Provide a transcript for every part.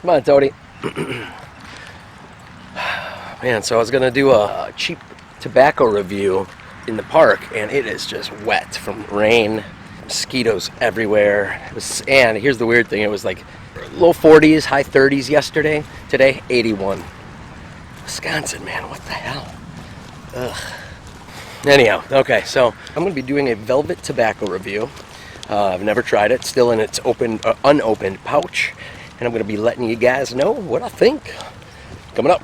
Come on, Tony. Man, so I was gonna do a cheap tobacco review in the park, and it is just wet from rain, mosquitoes everywhere. And here's the weird thing: it was like low 40s, high 30s yesterday. Today, 81. Wisconsin, man, what the hell? Ugh. Anyhow, okay, so I'm gonna be doing a velvet tobacco review. I've never tried it; still in its unopened pouch, and I'm gonna be letting you guys know what I think. Coming up.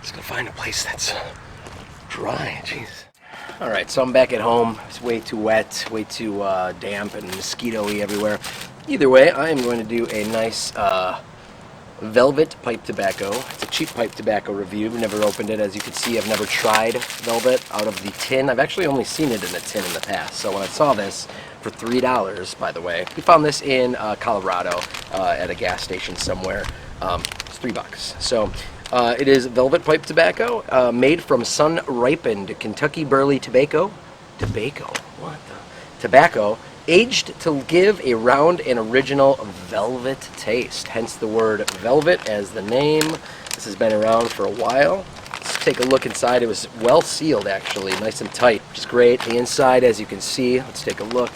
Just gonna find a place that's dry. Jeez. All right, so I'm back at home. It's way too wet, way too damp and mosquito-y everywhere. Either way, I am going to do a nice velvet pipe tobacco. It's a cheap pipe tobacco review. I've never opened it. As you can see, I've never tried velvet out of the tin. I've actually only seen it in a tin in the past. So when I saw this for $3, by the way, we found this in Colorado at a gas station somewhere. It's $3. So it is velvet pipe tobacco made from sun-ripened Kentucky burley tobacco. What the? Tobacco aged to give a round and original velvet taste. Hence the word velvet as the name. This has been around for a while. Let's take a look inside. It was well sealed, actually, nice and tight, which is great. The inside, as you can see, let's take a look.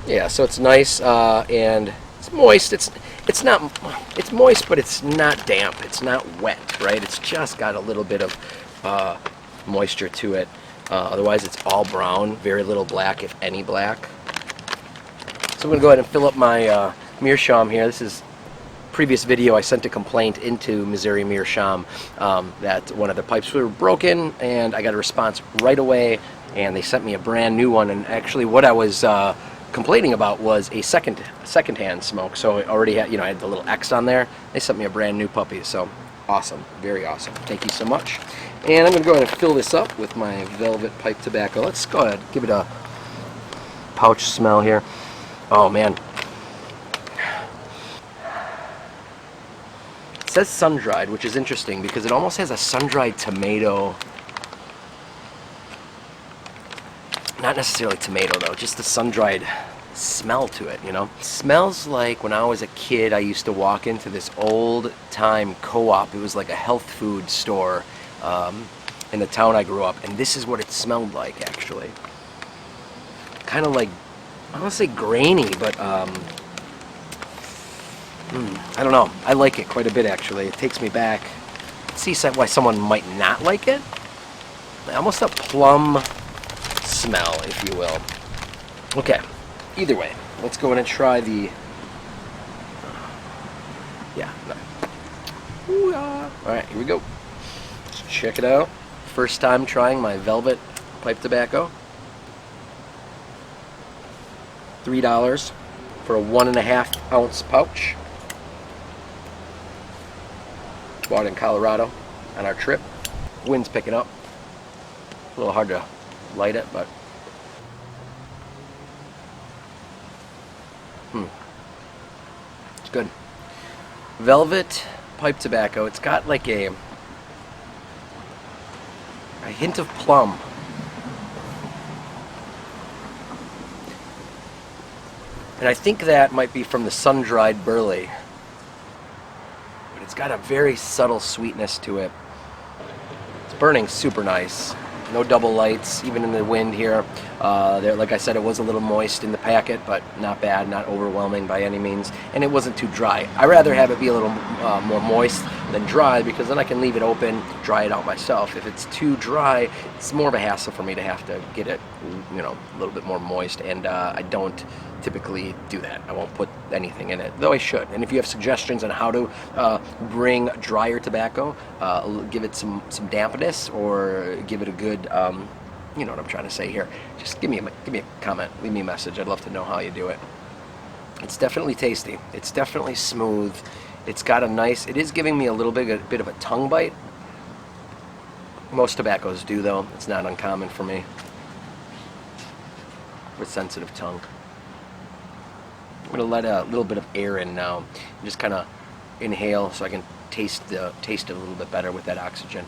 Yeah, so it's nice and it's moist. It's moist, but it's not damp. It's not wet, right? It's just got a little bit of moisture to it. Otherwise, it's all brown, very little black, if any black. So I'm going to go ahead and fill up my meerschaum here. This is previous video. I sent a complaint into Missouri Meerschaum that one of the pipes were broken, and I got a response right away, and they sent me a brand new one. And actually, what I was complaining about was a second-hand smoke. So I already had, I had the little X on there. They sent me a brand new puppy. So awesome, very awesome. Thank you so much. And I'm going to go ahead and fill this up with my velvet pipe tobacco. Let's go ahead, give it a pouch smell here. Oh man. It says sun-dried, which is interesting because it almost has a sun-dried tomato. Not necessarily tomato though, just the sun-dried smell to it, It smells like when I was a kid, I used to walk into this old-time co-op. It was like a health food store in the town I grew up, and this is what it smelled like, actually. Kind of like, I don't want to say grainy, but I don't know. I like it quite a bit, actually. It takes me back. See why someone might not like it? Almost a plum smell, if you will. Okay, either way, let's go in and try the... Yeah, no. Alright, here we go. Let's check it out. First time trying my velvet pipe tobacco. $3 for a 1.5 ounce pouch. Bought in Colorado on our trip. Wind's picking up. A little hard to light it, but it's good. Velvet pipe tobacco. It's got like a hint of plum. And I think that might be from the sun-dried burley. But it's got a very subtle sweetness to it. It's burning super nice. No double lights, even in the wind here. Like I said, it was a little moist in the packet, but not bad, not overwhelming by any means. And it wasn't too dry. I'd rather have it be a little more moist than dry, because then I can leave it open, dry it out myself. If it's too dry, it's more of a hassle for me to have to get it, a little bit more moist. And I don't typically do that. I won't put anything in it, though I should. And if you have suggestions on how to bring drier tobacco, give it some dampness, or give it a good, you know what I'm trying to say here, just give me a comment, leave me a message. I'd love to know how you do it. It's definitely tasty. It's definitely smooth. It's got a nice, it is giving me a little bit of a tongue bite. Most tobaccos do, though. It's not uncommon for me with sensitive tongue. I'm going to let a little bit of air in now. Just kind of inhale so I can taste it a little bit better with that oxygen.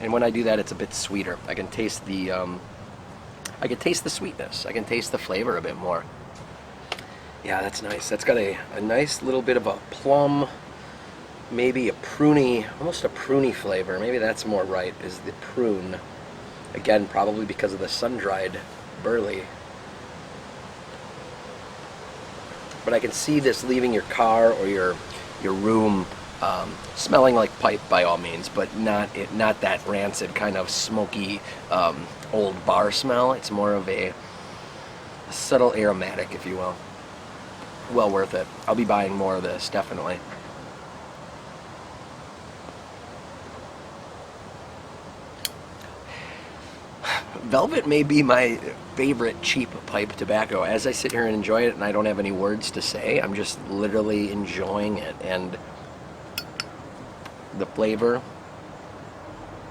And when I do that, it's a bit sweeter. I can taste the sweetness. I can taste the flavor a bit more. Yeah, that's nice. That's got a nice little bit of a plum, maybe a pruny, almost a pruny flavor. Maybe that's more right, is the prune. Again, probably because of the sun-dried burley. But I can see this leaving your car or your room smelling like pipe by all means, but not that rancid kind of smoky old bar smell. It's more of a subtle aromatic, if you will. Well worth it. I'll be buying more of this, definitely. Velvet may be my favorite cheap pipe tobacco. As I sit here and enjoy it, and I don't have any words to say, I'm just literally enjoying it. And the flavor,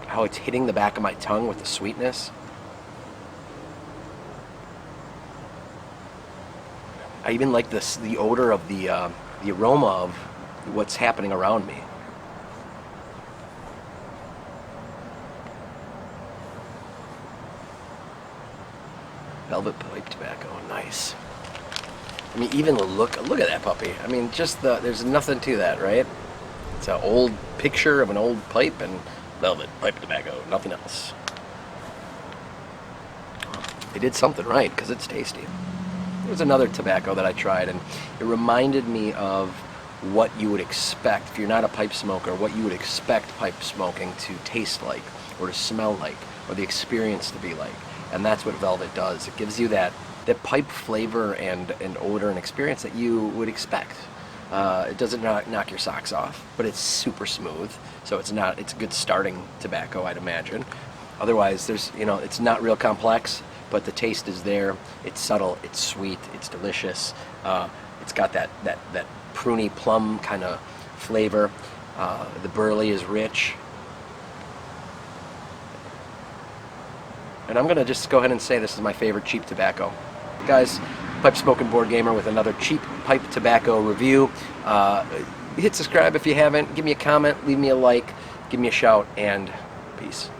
how it's hitting the back of my tongue with the sweetness. I even like the odor of the aroma of what's happening around me. Velvet pipe tobacco, nice. I mean, even look at that puppy. I mean, just there's nothing to that, right? It's an old picture of an old pipe and velvet pipe tobacco, nothing else. They did something right, because it's tasty. There's another tobacco that I tried, and it reminded me of what you would expect, if you're not a pipe smoker, what you would expect pipe smoking to taste like, or to smell like, or the experience to be like. And that's what Velvet does. It gives you that pipe flavor and odor and experience that you would expect. It doesn't knock your socks off, but it's super smooth. So it's a good starting tobacco, I'd imagine. Otherwise, it's not real complex, but the taste is there. It's subtle, it's sweet, it's delicious. It's got that pruny plum kind of flavor. The burley is rich. And I'm going to just go ahead and say this is my favorite cheap tobacco. Guys, Pipe Smoking Board Gamer with another cheap pipe tobacco review. Hit subscribe if you haven't. Give me a comment, leave me a like, give me a shout, and peace.